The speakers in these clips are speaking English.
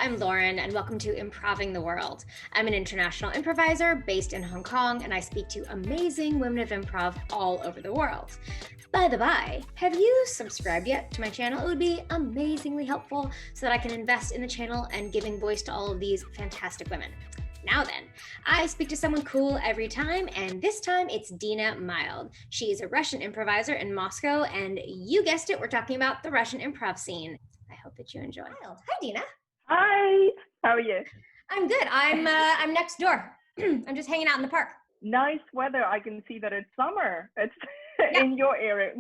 I'm Lauren, and welcome to Improving the World. I'm an international improviser based in Hong Kong, and I speak to amazing women of improv all over the world. By the by, have you subscribed yet to my channel? It would be amazingly helpful so that I can invest in the channel and giving voice to all of these fantastic women. Now then, I speak to someone cool every time, and this time it's Dina Mild. She is a Russian improviser in Moscow, and you guessed it, we're talking about the Russian improv scene. I hope that you enjoy. Hi, Dina. Hi, how are you? I'm good. I'm next door. I'm just hanging out in the park. Nice weather. I can see that it's summer. It's Yeah. in your area.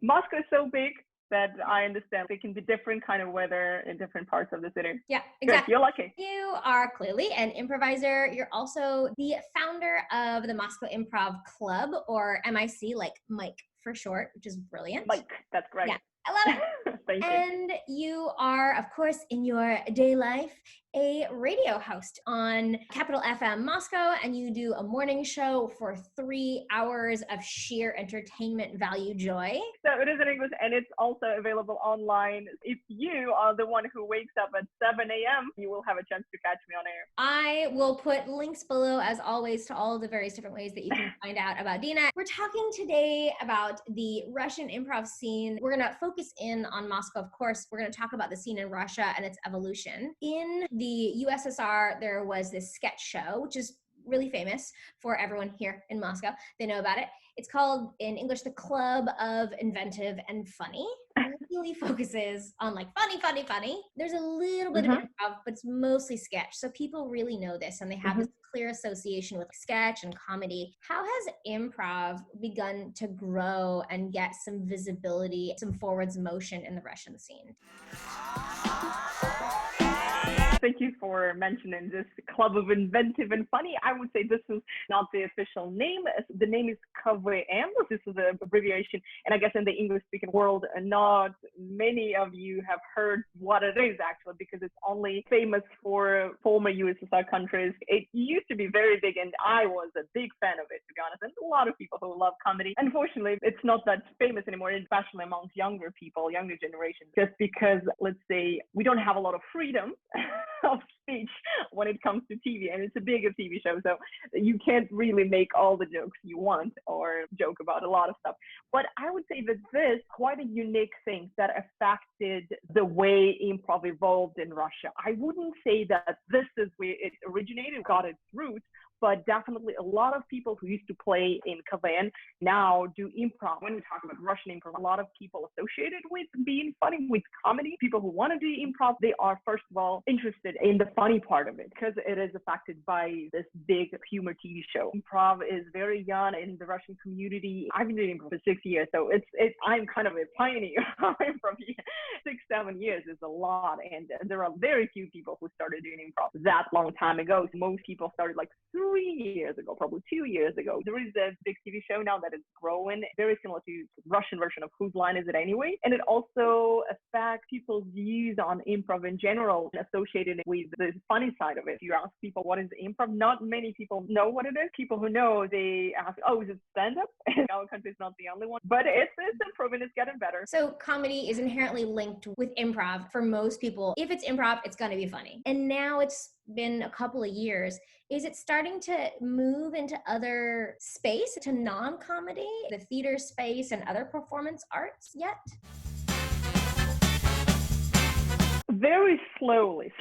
Moscow is so big that I understand it can be different kind of weather in different parts of the city. Yeah, Good, exactly. you're lucky. You are clearly an improviser. You're also the founder of the Moscow Improv Club, or MIC, like Mike for short, which is brilliant. Mike, that's great. Yeah, I love it. Thank you. And you are, of course, in your day life, a radio host on Capital FM Moscow, and you do a morning show for 3 hours of sheer entertainment value joy. So it is in English, and it's also available online. If you are the one who wakes up at 7 a.m., you will have a chance to catch me on air. I will put links below, as always, to all the various different ways that you can find out about Dina. We're talking today about the Russian improv scene. We're going to focus in on Moscow, of course. We're going to talk about the scene in Russia and its evolution. In the USSR, there was this sketch show, which is really famous for everyone here in Moscow. They know about it. It's called, in English, the Club of Inventive and Funny. It really focuses on like funny. There's a little bit of improv, but it's mostly sketch. So people really know this, and they have this clear association with sketch and comedy. How has improv begun to grow and get some visibility, some forwards motion in the Russian scene? Thank you for mentioning this Club of Inventive and Funny. I would say this is not the official name. The name is KVM. This is an abbreviation. And I guess in the English-speaking world, not many of you have heard what it is actually, because it's only famous for former USSR countries. It used to be very big, and I was a big fan of it, to be honest. And a lot of people who love comedy. Unfortunately, it's not that famous anymore, especially amongst younger people, younger generations, just because, let's say, we don't have a lot of freedom of speech when it comes to TV, and it's a bigger TV show, so you can't really make all the jokes you want or joke about a lot of stuff. But I would say that this quite a unique thing that affected the way improv evolved in Russia. I wouldn't say that this is where it originated, got its roots, but definitely a lot of people who used to play in KVN now do improv. When we talk about Russian improv, a lot of people associated with being funny, with comedy, people who want to do improv, they are first of all interested in the funny part of it because it is affected by this big humor TV show. Improv is very young in the Russian community. I've been doing improv for 6 years, so I'm kind of a pioneer. From 6-7 years is a lot, and there are very few people who started doing improv that long time ago. So most people started like 3 years ago, probably 2 years ago. There is a big TV show now that is growing, very similar to the Russian version of Whose Line Is It Anyway? And it also affects people's views on improv in general, associated with the funny side of it. You ask people, what is improv? Not many people know what it is. People who know, they ask, oh, is it stand-up? And our country is not the only one, but it's improving, it's getting better. So comedy is inherently linked with improv for most people. If it's improv, it's going to be funny. And now it's been a couple of years. Is it starting to move into other space, to non-comedy, the theater space and other performance arts yet? Very slowly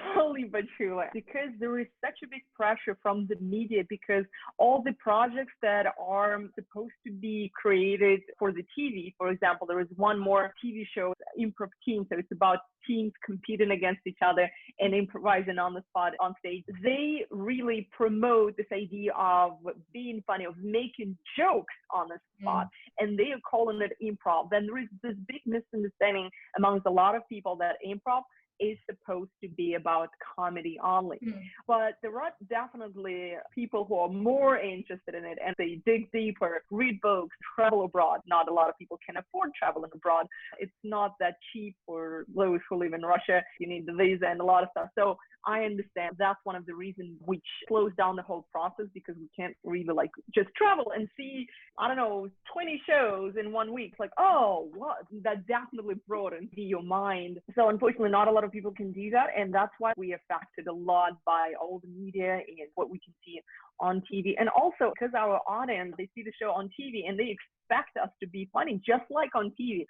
but surely, because there is such a big pressure from the media, because all the projects that are supposed to be created for the TV, for example, there is one more TV show, Improv Team, so it's about teams competing against each other and improvising on the spot on stage. They really promote this idea of being funny, of making jokes on the spot, and they are calling it improv. Then there is this big misunderstanding amongst a lot of people that improv is supposed to be about comedy only. But there are definitely people who are more interested in it, and they dig deeper, read books, travel abroad. Not a lot of people can afford traveling abroad. It's not that cheap for those who live in Russia. You need the visa and a lot of stuff. So I understand that's one of the reasons which slows down the whole process, because we can't really like just travel and see, I don't know, 20 shows in 1 week. Like, oh, what? That definitely broadens your mind. So unfortunately, not a lot lot of people can do that. And that's why we are affected a lot by all the media and what we can see on TV. And also because our audience, they see the show on TV and they expect us to be funny, just like on TV.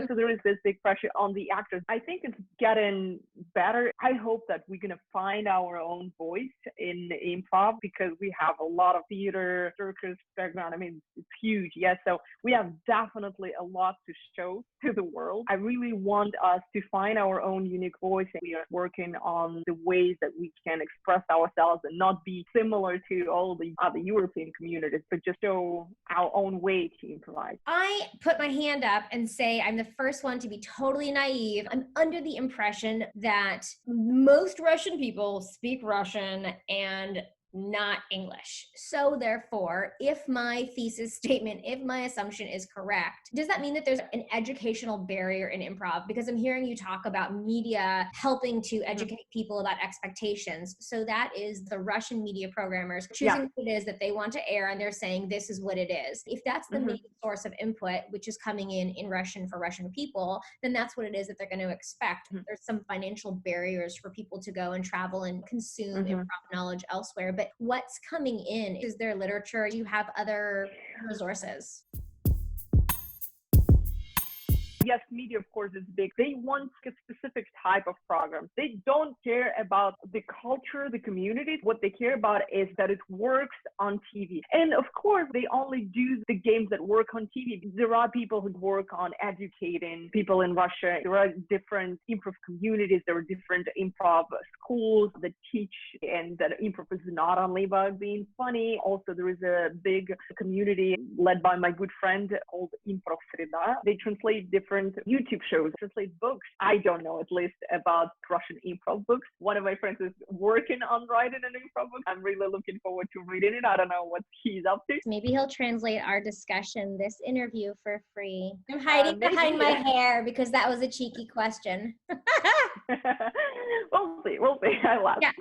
So there is this big pressure on the actors. I think it's getting better. I hope that we're going to find our own voice in improv, because we have a lot of theater, circus background. I mean, it's huge. Yes. So we have definitely a lot to show to the world. I really want us to find our own unique voice. And we are working on the ways that we can express ourselves and not be similar to all the other European communities, but just show our own way to improvise. I put my hand up and say I'm the first one to be totally naive. I'm under the impression that most Russian people speak Russian and not English. So therefore, if my thesis statement, if my assumption is correct, does that mean that there's an educational barrier in improv? Because I'm hearing you talk about media helping to educate people about expectations. So that is the Russian media programmers choosing what it is that they want to air, and they're saying this is what it is. If that's the main source of input, which is coming in Russian for Russian people, then that's what it is that they're going to expect. There's some financial barriers for people to go and travel and consume improv knowledge elsewhere. But what's coming in? Is there literature? Do you have other resources? Yes, media, of course, is big. They want a specific type of programs. They don't care about the culture, the community. What they care about is that it works on TV. And of course, they only do the games that work on TV. There are people who work on educating people in Russia. There are different improv communities. There are different improv schools that teach, and that improv is not only about being funny. Also, there is a big community led by my good friend called Improv Sreda. They translate different YouTube shows, translate books. I don't know, at least, about Russian improv books. One of my friends is working on writing an improv book. I'm really looking forward to reading it. I don't know what he's up to. Maybe he'll translate our discussion, this interview, for free. I'm hiding behind my hair because that was a cheeky question. We'll see. I laugh. Yeah.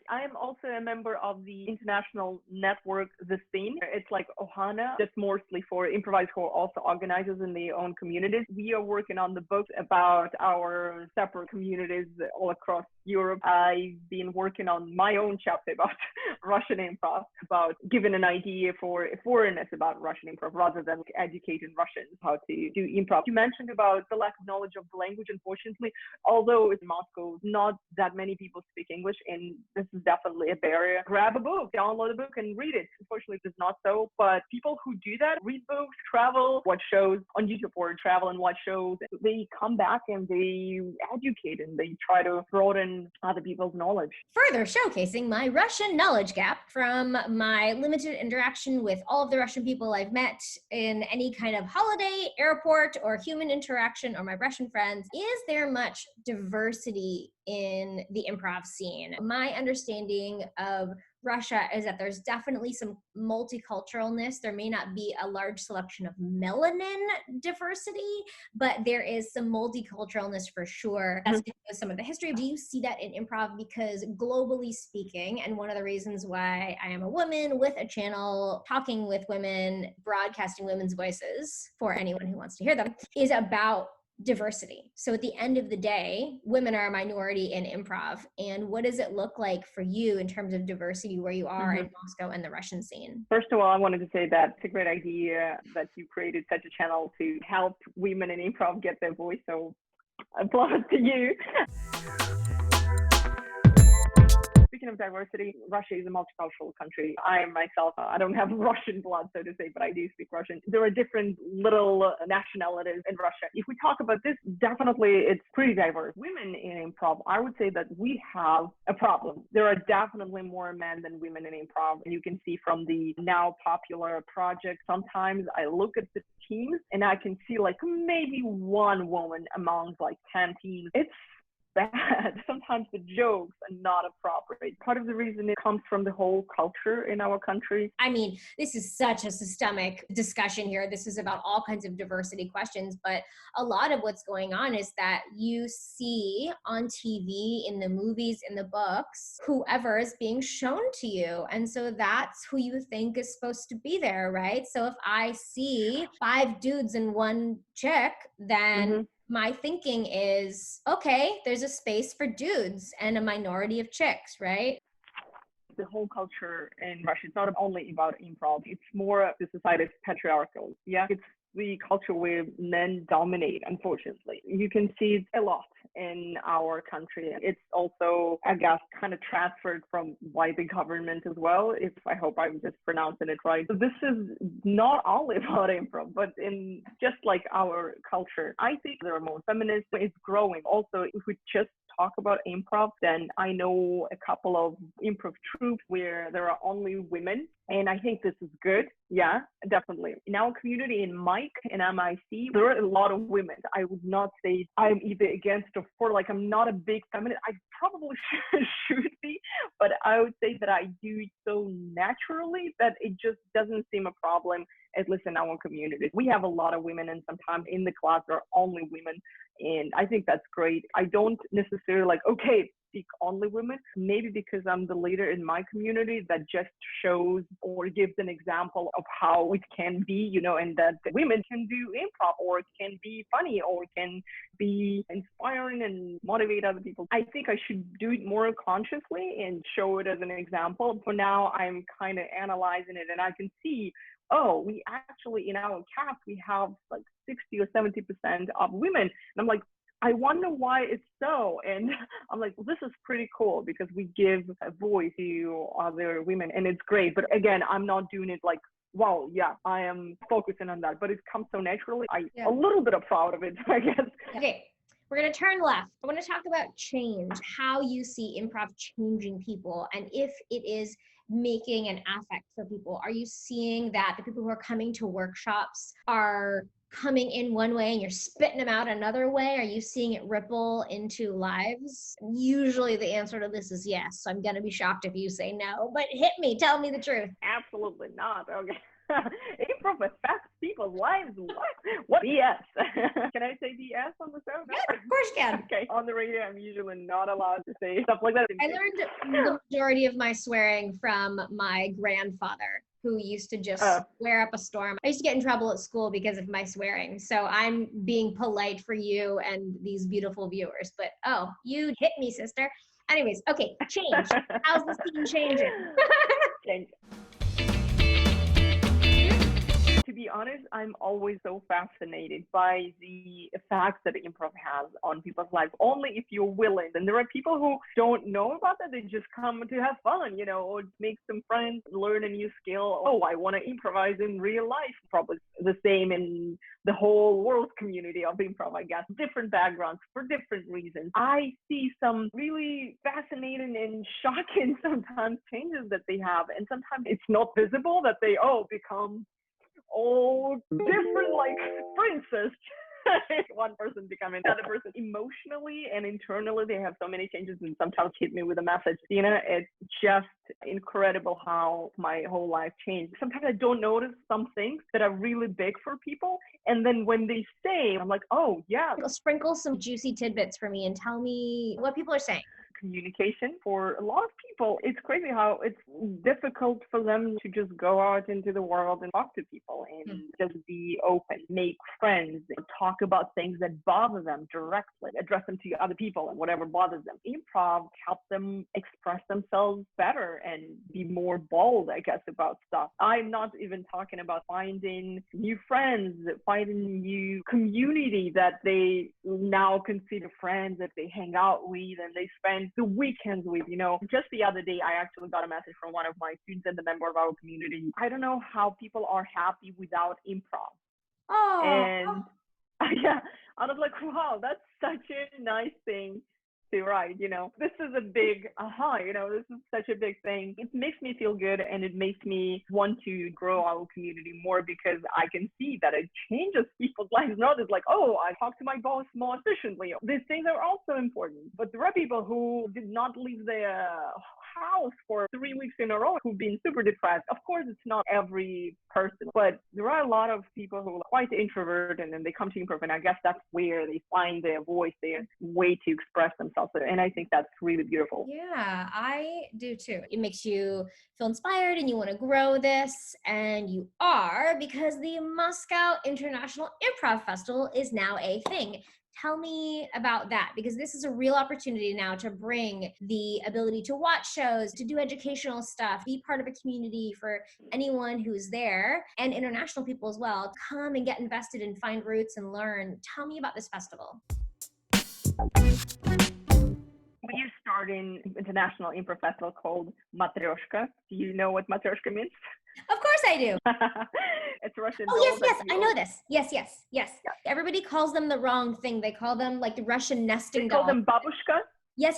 I am also a member of the international network, The Scene. It's like Ohana, just mostly for improvisers who are also organizers in their own communities. We are working on the book about our separate communities all across Europe. I've been working on my own chapter about Russian improv, about giving an idea for foreigners about Russian improv rather than educating Russians how to do improv. You mentioned about the lack of knowledge of the language. Unfortunately, although in Moscow, not that many people speak English, and this is definitely a barrier. Grab a book, download a book, and read it. Unfortunately, it's not so, but people who do that, read books, travel, watch shows on YouTube, or travel and watch shows, they come back and they educate and they try to broaden other people's knowledge. Further showcasing my Russian knowledge gap from my limited interaction with all of the Russian people I've met in any kind of holiday, airport, or human interaction, or my Russian friends, is there much diversity in the improv scene? My understanding of Russia is that there's definitely some multiculturalness. There may not be a large selection of melanin diversity, but there is some multiculturalness for sure. That's because some of the history. Do you see that in improv? Because globally speaking, and one of the reasons why I am a woman with a channel talking with women, broadcasting women's voices for anyone who wants to hear them, is about diversity. So at the end of the day, women are a minority in improv. And what does it look like for you in terms of diversity where you are in Moscow and the Russian scene? First of all, I wanted to say that it's a great idea that you created such a channel to help women in improv get their voice. So applause to you. Speaking of diversity, Russia is a multicultural country. I myself, I don't have Russian blood, so to say, but I do speak Russian. There are different little nationalities in Russia. If we talk about this, definitely it's pretty diverse. Women in improv, I would say that we have a problem. There are definitely more men than women in improv. And you can see from the now popular projects, sometimes I look at the teams and I can see like maybe one woman among like 10 teams. It's bad. Sometimes the jokes are not appropriate. Part of the reason it comes from the whole culture in our country. I mean, this is such a systemic discussion here. This is about all kinds of diversity questions, but a lot of what's going on is that you see on TV, in the movies, in the books, whoever is being shown to you. And so that's who you think is supposed to be there, right? So if I see 5 dudes and 1 chick, then my thinking is, okay, there's a space for dudes and a minority of chicks, right? The whole culture in Russia, it's not only about improv, it's more the society is patriarchal. Yeah, it's the culture where men dominate, unfortunately. You can see it a lot in our country. It's also, I guess, kind of transferred from by the government as well. If I hope I'm just pronouncing it right. So this is not only about improv, but in just like our culture. I think there are more feminists. It's growing. Also, if we just talk about improv, then I know a couple of improv troupes where there are only women. And I think this is good. Yeah, definitely. In our community, in Mike and MIC, there are a lot of women. I would not say I'm either against or for, like, I'm not a big feminist. I probably should be, but I would say that I do it so naturally that it just doesn't seem a problem, at least in our community. We have a lot of women, and sometimes in the class there are only women. And I think that's great. I don't necessarily like, okay, speak only women, maybe because I'm the leader in my community, that just shows or gives an example of how it can be, you know, and that women can do improv, or it can be funny, or can be inspiring and motivate other people. I think I should do it more consciously and show it as an example. For now, I'm kind of analyzing it, and I can see, oh, we actually, in our cast, we have like 60 or 70% of women. And I'm like, I wonder why it's so. And I'm like, well, this is pretty cool because we give a voice to other women, and it's great. But again, I'm not doing it like, wow, yeah, I am focusing on that. But it comes so naturally. A little bit of proud of it, I guess. Okay. We're going to turn left. I want to talk about change, how you see improv changing people, and if it is making an affect for people. Are you seeing that the people who are coming to workshops are coming in one way and you're spitting them out another way? Are you seeing it ripple into lives? Usually the answer to this is yes. So I'm going to be shocked if you say no, but hit me. Tell me the truth. Absolutely not. Okay. Improv affects people's lives. What BS? Can I say BS on the show? No? Yeah, of course you can. Okay. On the radio, I'm usually not allowed to say stuff like that. I learned the majority of my swearing from my grandfather, who used to just swear up a storm. I used to get in trouble at school because of my swearing. So I'm being polite for you and these beautiful viewers. But you hit me, sister. Anyways, okay, change. How's the scene changing? Change. To be honest, I'm always so fascinated by the effects that improv has on people's lives, only if you're willing. And there are people who don't know about that. They just come to have fun, you know, or make some friends, learn a new skill. Oh, I want to improvise in real life. Probably the same in the whole world community of improv, I guess. Different backgrounds for different reasons. I see some really fascinating and shocking sometimes changes that they have. And sometimes it's not visible that they, become all different, like princess. One person becoming another person. Emotionally and internally, they have so many changes, and sometimes hit me with a message. Dina, it's just incredible how my whole life changed. Sometimes I don't notice some things that are really big for people, and then when they say, I'm like, oh yeah. Sprinkle some juicy tidbits for me and tell me what people are saying. Communication for a lot of people. It's crazy how it's difficult for them to just go out into the world and talk to people and just be open, make friends, talk about things that bother them directly, address them to other people and whatever bothers them. Improv helps them express themselves better and be more bold, I guess, about stuff. I'm not even talking about finding new friends, finding new community that they now consider friends, that they hang out with and they spend the weekends with, you know. Just the other day, I actually got a message from one of my students and the member of our community. I don't know how people are happy without improv. Oh. And yeah, I was like, wow, that's such a nice thing to write, you know. This is a big you know, this is such a big thing. It makes me feel good, and it makes me want to grow our community more because I can see that it changes people's lives. Not just like, oh, I talk to my boss more efficiently. These things are also important. But there are people who did not leave their house for 3 weeks in a row who've been super depressed. Of course, it's not every person, but there are a lot of people who are quite introverted, and then they come to improv, and I guess that's where they find their voice, their way to express themselves. And I think that's really beautiful. Yeah, I do too. It makes you feel inspired and you want to grow this, and you are, because the Moscow International Improv Festival is now a thing. Tell me about that, because this is a real opportunity now to bring the ability to watch shows, to do educational stuff, be part of a community for anyone who's there, and international people as well. Come and get invested and find roots and learn. Tell me about this festival. We started an international improv festival called Matryoshka. Do you know what Matryoshka means? Of course I do. It's Russian. Oh, yes, I know this. Yes. Yeah. Everybody calls them the wrong thing. They call them like the Russian nesting doll. They call them babushka? Yes.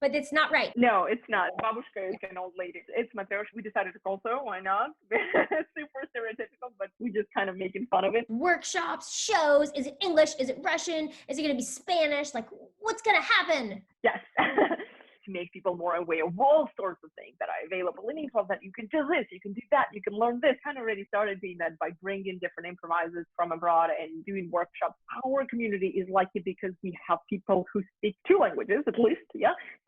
But it's not right. No, it's not. Babushka is an old lady. It's Matryoshka. We decided to call so. Why not? Super stereotypical, but we just kind of making fun of it. Workshops, shows. Is it English? Is it Russian? Is it going to be Spanish? Like, what's going to happen? Yes. To make people more aware of all sorts of things that are available in improv, that you can do this, you can do that, you can learn this. Kind of already started doing that by bringing different improvisers from abroad and doing workshops. Our community is lucky because we have people who speak two languages at least,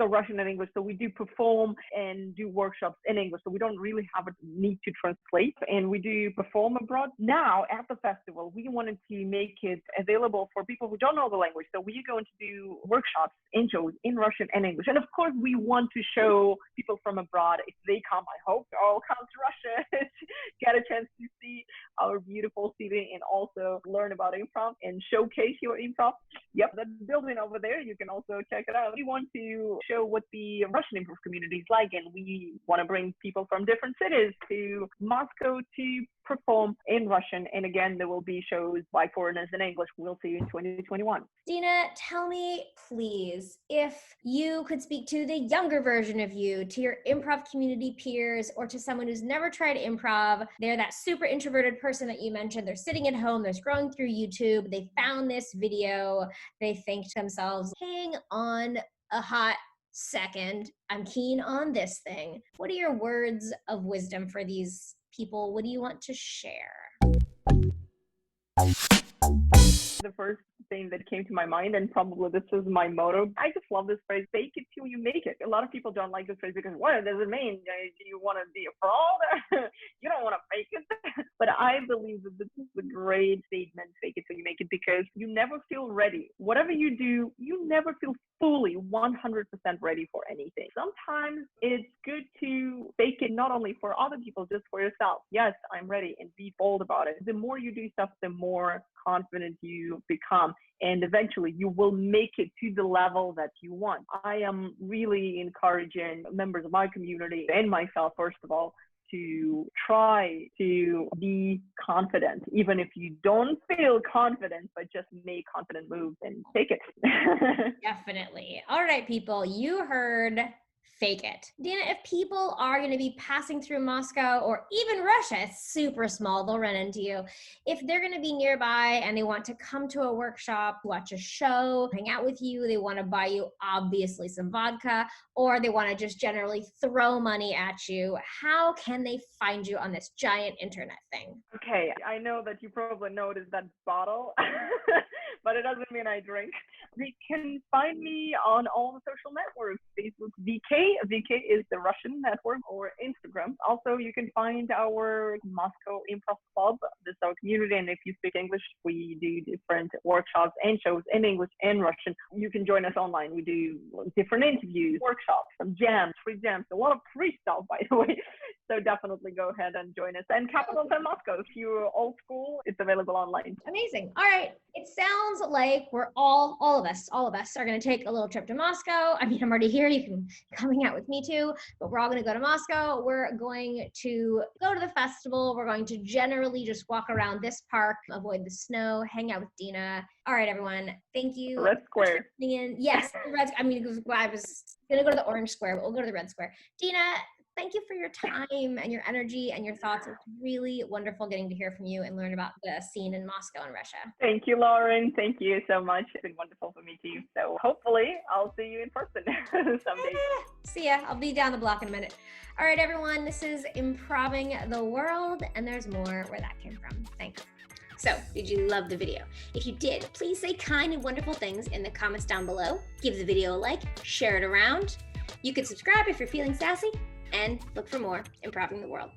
so Russian and English. So we do perform and do workshops in English, so we don't really have a need to translate, and we do perform abroad. Now at the festival, we wanted to make it available for people who don't know the language, so we're going to do workshops and shows in Russian and English. And of course, we want to show people from abroad, if they come, I hope they all come to Russia, get a chance to see our beautiful city and also learn about improv and showcase your improv. Yep, that building over there, you can also check it out. We want to show what the Russian improv community is like, and we want to bring people from different cities to Moscow to perform in Russian. And again, there will be shows by foreigners in English. We'll see you in 2021. Dina, tell me, please, if you could speak to the younger version of you, to your improv community peers, or to someone who's never tried improv. They're that super introverted person that you mentioned. They're sitting at home, they're scrolling through YouTube. They found this video. They think to themselves, hang on a hot second, I'm keen on this thing. What are your words of wisdom for these people? What do you want to share? The first thing that came to my mind, and probably this is my motto, I just love this phrase, fake it till you make it. A lot of people don't like this phrase because what does it mean? Do you want to be a fraud? You don't want to fake it. But I believe that this is a great statement, fake it till you make it, because you never feel ready. Whatever you do, you never feel fully 100% ready for anything. Sometimes it's good to fake it not only for other people, just for yourself. Yes, I'm ready, and be bold about it. The more you do stuff, the more confident you become, and eventually you will make it to the level that you want. I am really encouraging members of my community and myself, first of all, to try to be confident, even if you don't feel confident, but just make confident moves and take it. Definitely. All right, people, you heard fake it. Dina, if people are going to be passing through Moscow or even Russia, it's super small, they'll run into you. If they're going to be nearby and they want to come to a workshop, watch a show, hang out with you, they want to buy you obviously some vodka, or they want to just generally throw money at you, how can they find you on this giant internet thing? Okay, I know that you probably noticed that bottle, but it doesn't mean I drink. They can find me on all the social networks, Facebook, VK is the Russian network, or Instagram. Also, you can find our Moscow Improv Club. This is our community, and if you speak English, we do different workshops and shows in English and Russian. You can join us online. We do different interviews, workshops, some jams, free jams, a lot of free stuff, by the way. So definitely go ahead and join us. And Capitals in Moscow, if you're old school, it's available online. Amazing. All right. It sounds like we're all of us are going to take a little trip to Moscow. I mean, I'm already here. You can come hang out with me too, but we're all going to go to Moscow. We're going to go to the festival. We're going to generally just walk around this park, avoid the snow, hang out with Dina. All right, everyone. Thank you. Red Square. Yes, the Red. I mean, I was going to go to the Orange Square, but we'll go to the Red Square. Dina, thank you for your time and your energy and your thoughts. It's really wonderful getting to hear from you and learn about the scene in Moscow and Russia. Thank you, Lauren. Thank you so much. It's been wonderful for me too. So hopefully I'll see you in person someday. See ya. I'll be down the block in a minute. All right, everyone. This is Improving the World, and there's more where that came from. Thanks. So, did you love the video? If you did, please say kind and wonderful things in the comments down below. Give the video a like, share it around. You can subscribe if you're feeling sassy, and look for more Improving the World.